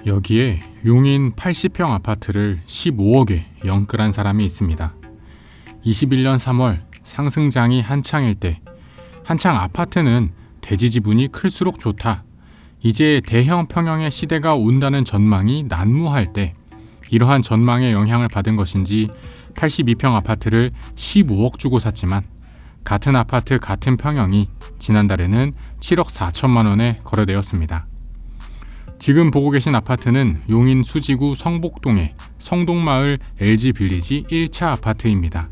여기에 용인 80평 아파트를 15억에 영끌한 사람이 있습니다. 21년 3월 상승장이 한창일 때 한창 아파트는 대지 지분이 클수록 좋다. 이제 대형 평형의 시대가 온다는 전망이 난무할 때 이러한 전망에 영향을 받은 것인지 82평 아파트를 15억 주고 샀지만 같은 아파트 같은 평형이 지난달에는 7억 4천만 원에 거래되었습니다. 지금 보고 계신 아파트는 용인 수지구 성복동의 성동마을 LG빌리지 1차 아파트입니다.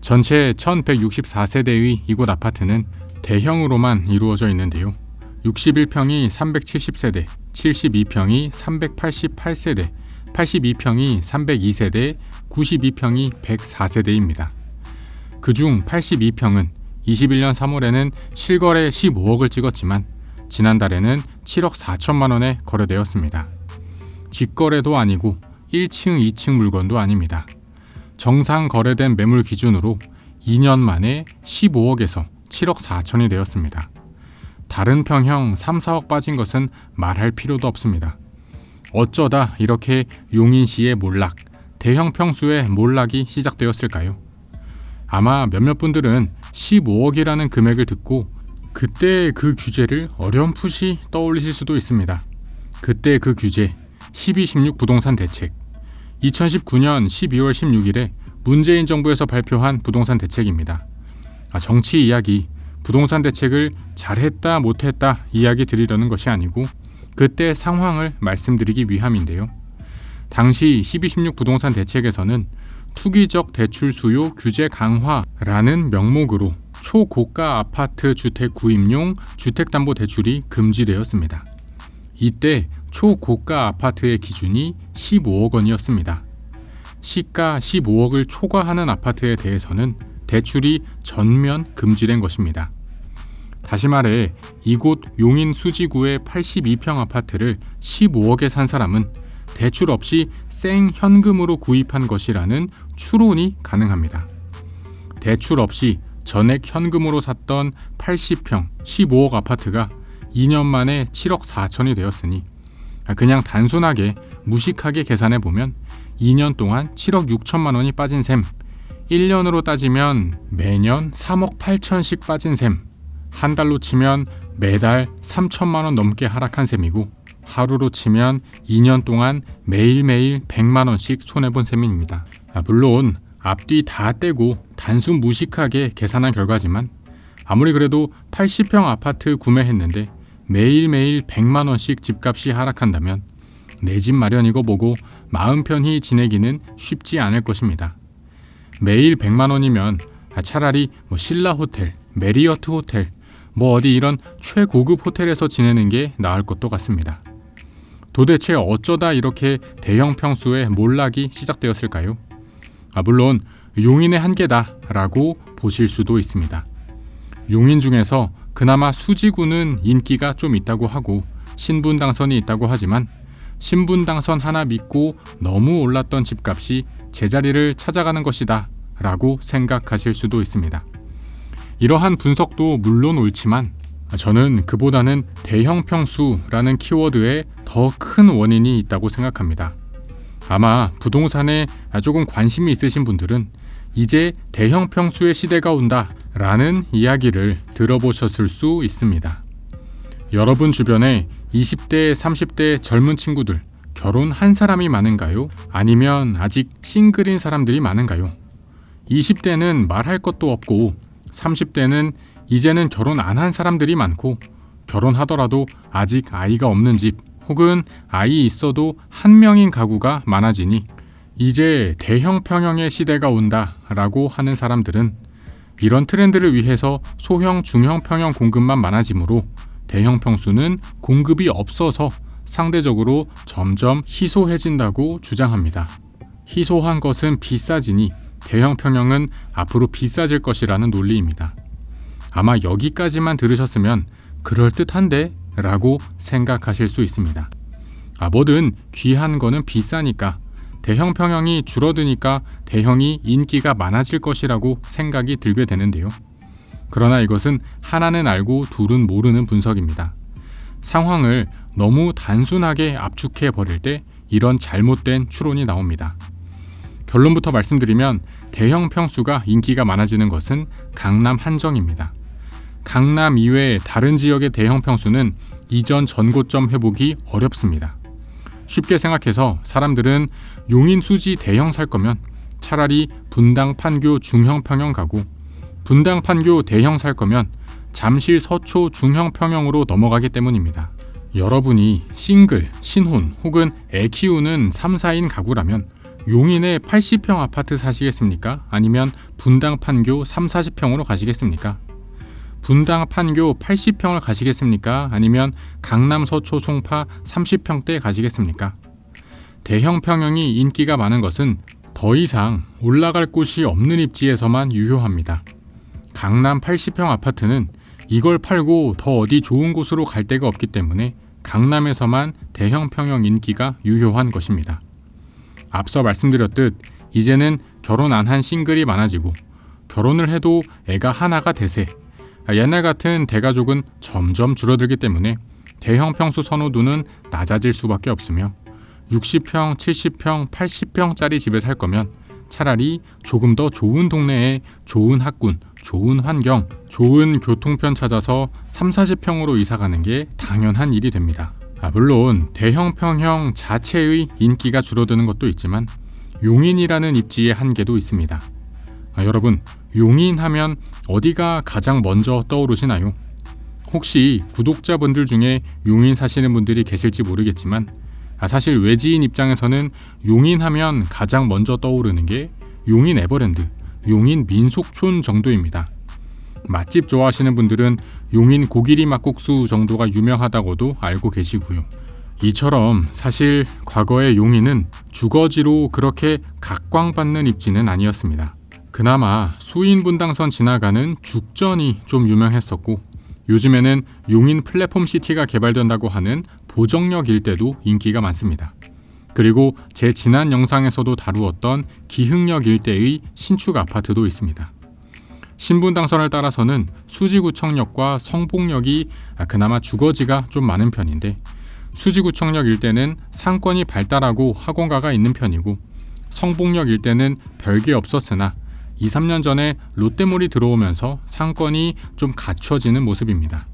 전체 1164세대의 이곳 아파트는 대형으로만 이루어져 있는데요. 61평이 370세대, 72평이 388세대, 82평이 302세대, 92평이 104세대입니다. 그중 82평은 21년 3월에는 실거래 15억을 찍었지만 지난달에는 7억 4천만 원에 거래되었습니다. 직거래도 아니고 1층, 2층 물건도 아닙니다. 정상 거래된 매물 기준으로 2년 만에 15억에서 7억 4천이 되었습니다. 다른 평형 3, 4억 빠진 것은 말할 필요도 없습니다. 어쩌다 이렇게 용인시의 몰락, 대형 평수의 몰락이 시작되었을까요? 아마 몇몇 분들은 15억이라는 금액을 듣고 그때 그 규제를 어렴풋이 떠올리실 수도 있습니다. 그때 그 규제 12.16 부동산 대책 2019년 12월 16일에 문재인 정부에서 발표한 부동산 대책입니다. 정치 이야기, 부동산 대책을 잘했다 못했다 이야기 드리려는 것이 아니고 그때 상황을 말씀드리기 위함인데요. 당시 12.16 부동산 대책에서는 투기적 대출 수요 규제 강화라는 명목으로 초고가 아파트 주택 구입용 주택담보대출이 금지되었습니다. 이때 초고가 아파트의 기준이 15억 원이었습니다. 시가 15억을 초과하는 아파트에 대해서는 대출이 전면 금지된 것입니다. 다시 말해 이곳 용인 수지구의 82평 아파트를 15억에 산 사람은 대출 없이 생 현금으로 구입한 것이라는 추론이 가능합니다. 대출 없이 전액 현금으로 샀던 80평 15억 아파트가 2년 만에 7억 4천이 되었으니 그냥 단순하게 무식하게 계산해 보면 2년 동안 7억 6천만 원이 빠진 셈, 1년으로 따지면 매년 3억 8천씩 빠진 셈, 한 달로 치면 매달 3천만 원 넘게 하락한 셈이고 하루로 치면 2년 동안 매일매일 100만 원씩 손해본 셈입니다. 물론 앞뒤 다 떼고 단순 무식하게 계산한 결과지만 아무리 그래도 80평 아파트 구매했는데 매일매일 100만 원씩 집값이 하락한다면 내 집 마련이고 뭐고 마음 편히 지내기는 쉽지 않을 것입니다. 매일 100만 원이면 차라리 신라 호텔, 메리어트 호텔, 어디 이런 최고급 호텔에서 지내는 게 나을 것도 같습니다. 도대체 어쩌다 이렇게 대형 평수의 몰락이 시작되었을까요? 물론 용인의 한계다라고 보실 수도 있습니다. 용인 중에서 그나마 수지구는 인기가 좀 있다고 하고 신분 당선이 있다고 하지만 신분 당선 하나 믿고 너무 올랐던 집값이 제자리를 찾아가는 것이다 라고 생각하실 수도 있습니다. 이러한 분석도 물론 옳지만 저는 그보다는 대형 평수라는 키워드에 더 큰 원인이 있다고 생각합니다. 아마 부동산에 조금 관심이 있으신 분들은 이제 대형 평수의 시대가 온다 라는 이야기를 들어보셨을 수 있습니다. 여러분 주변에 20대, 30대 젊은 친구들 결혼한 사람이 많은가요? 아니면 아직 싱글인 사람들이 많은가요? 20대는 말할 것도 없고 30대는 이제는 결혼 안 한 사람들이 많고 결혼하더라도 아직 아이가 없는 집 혹은 아이 있어도 한 명인 가구가 많아지니 이제 대형 평형의 시대가 온다라고 하는 사람들은 이런 트렌드를 위해서 소형, 중형 평형 공급만 많아지므로 대형 평수는 공급이 없어서 상대적으로 점점 희소해진다고 주장합니다. 희소한 것은 비싸지니 대형 평형은 앞으로 비싸질 것이라는 논리입니다. 아마 여기까지만 들으셨으면 그럴듯한데? 라고 생각하실 수 있습니다. 뭐든 귀한 거는 비싸니까 대형 평형이 줄어드니까 대형이 인기가 많아질 것이라고 생각이 들게 되는데요. 그러나 이것은 하나는 알고 둘은 모르는 분석입니다. 상황을 너무 단순하게 압축해 버릴 때 이런 잘못된 추론이 나옵니다. 결론부터 말씀드리면 대형 평수가 인기가 많아지는 것은 강남 한정입니다. 강남 이외의 다른 지역의 대형 평수는 이전 전고점 회복이 어렵습니다. 쉽게 생각해서 사람들은 용인 수지 대형 살 거면 차라리 분당 판교 중형 평형 가고, 분당 판교 대형 살 거면 잠실 서초 중형 평형으로 넘어가기 때문입니다. 여러분이 싱글, 신혼 혹은 애 키우는 3, 4인 가구라면 용인의 80평 아파트 사시겠습니까? 아니면 분당 판교 3, 40평으로 가시겠습니까? 분당 판교 80평을 가시겠습니까? 아니면 강남 서초 송파 30평대 가시겠습니까? 대형 평형이 인기가 많은 것은 더 이상 올라갈 곳이 없는 입지에서만 유효합니다. 강남 80평 아파트는 이걸 팔고 더 어디 좋은 곳으로 갈 데가 없기 때문에 강남에서만 대형 평형 인기가 유효한 것입니다. 앞서 말씀드렸듯 이제는 결혼 안 한 싱글이 많아지고, 결혼을 해도 애가 하나가 대세, 옛날 같은 대가족은 점점 줄어들기 때문에 대형 평수 선호도는 낮아질 수밖에 없으며, 60평, 70평, 80평짜리 집에 살 거면 차라리 조금 더 좋은 동네에 좋은 학군, 좋은 환경, 좋은 교통편 찾아서 3, 40평으로 이사가는 게 당연한 일이 됩니다. 물론 대형 평형 자체의 인기가 줄어드는 것도 있지만 용인이라는 입지의 한계도 있습니다. 여러분, 용인하면 어디가 가장 먼저 떠오르시나요? 혹시 구독자분들 중에 용인 사시는 분들이 계실지 모르겠지만 사실 외지인 입장에서는 용인하면 가장 먼저 떠오르는 게 용인 에버랜드, 용인 민속촌 정도입니다. 맛집 좋아하시는 분들은 용인 고기리 막국수 정도가 유명하다고도 알고 계시고요. 이처럼 사실 과거의 용인은 주거지로 그렇게 각광받는 입지는 아니었습니다. 그나마 수인분당선 지나가는 죽전이 좀 유명했었고, 요즘에는 용인 플랫폼 시티가 개발된다고 하는 보정역 일대도 인기가 많습니다. 그리고 제 지난 영상에서도 다루었던 기흥역 일대의 신축 아파트도 있습니다. 신분당선을 따라서는 수지구청역과 성복역이 그나마 주거지가 좀 많은 편인데, 수지구청역 일대는 상권이 발달하고 학원가가 있는 편이고, 성복역 일대는 별게 없었으나 2, 3년 전에 롯데몰이 들어오면서 상권이 좀 갖춰지는 모습입니다.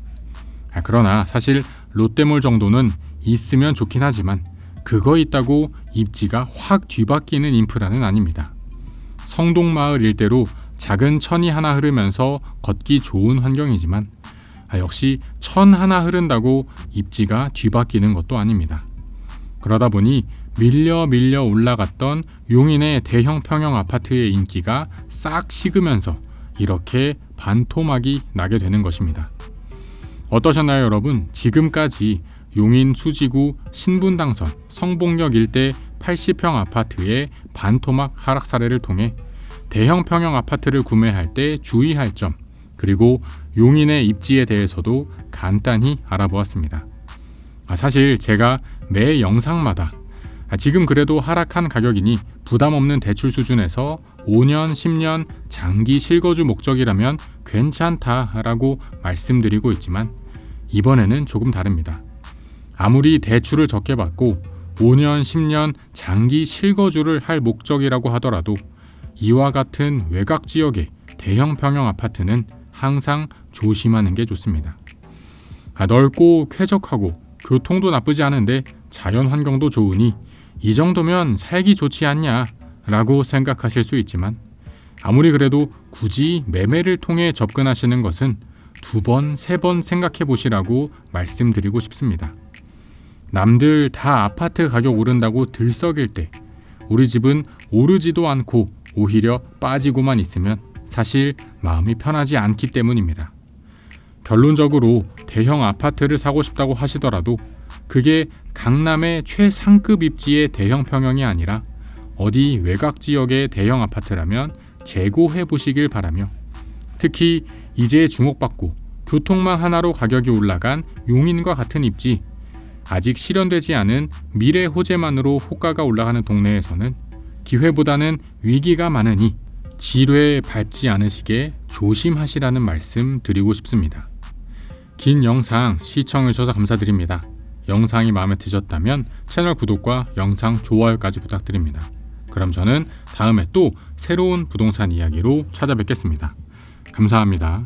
그러나 사실 롯데몰 정도는 있으면 좋긴 하지만 그거 있다고 입지가 확 뒤바뀌는 인프라는 아닙니다. 성동마을 일대로 작은 천이 하나 흐르면서 걷기 좋은 환경이지만 역시 천 하나 흐른다고 입지가 뒤바뀌는 것도 아닙니다. 그러다 보니 밀려 올라갔던 용인의 대형 평형 아파트의 인기가 싹 식으면서 이렇게 반토막이 나게 되는 것입니다. 어떠셨나요, 여러분? 지금까지 용인 수지구 신분당선 성복역 일대 80평 아파트의 반토막 하락 사례를 통해 대형 평형 아파트를 구매할 때 주의할 점, 그리고 용인의 입지에 대해서도 간단히 알아보았습니다. 사실 제가 매 영상마다 지금 그래도 하락한 가격이니 부담 없는 대출 수준에서 5년, 10년 장기 실거주 목적이라면 괜찮다라고 말씀드리고 있지만 이번에는 조금 다릅니다. 아무리 대출을 적게 받고 5년, 10년 장기 실거주를 할 목적이라고 하더라도 이와 같은 외곽 지역의 대형 평형 아파트는 항상 조심하는 게 좋습니다. 넓고 쾌적하고 교통도 나쁘지 않은데 자연 환경도 좋으니 이 정도면 살기 좋지 않냐 라고 생각하실 수 있지만, 아무리 그래도 굳이 매매를 통해 접근하시는 것은 2번, 3번 생각해 보시라고 말씀드리고 싶습니다. 남들 다 아파트 가격 오른다고 들썩일 때 우리 집은 오르지도 않고 오히려 빠지고만 있으면 사실 마음이 편하지 않기 때문입니다. 결론적으로 대형 아파트를 사고 싶다고 하시더라도 그게 강남의 최상급 입지의 대형 평형이 아니라 어디 외곽 지역의 대형 아파트라면 재고해 보시길 바라며, 특히 이제 주목받고 교통망 하나로 가격이 올라간 용인과 같은 입지, 아직 실현되지 않은 미래 호재만으로 호가가 올라가는 동네에서는 기회보다는 위기가 많으니 지뢰에 밟지 않으시게 조심하시라는 말씀 드리고 싶습니다. 긴 영상 시청해주셔서 감사드립니다. 영상이 마음에 드셨다면 채널 구독과 영상 좋아요까지 부탁드립니다. 그럼 저는 다음에 또 새로운 부동산 이야기로 찾아뵙겠습니다. 감사합니다.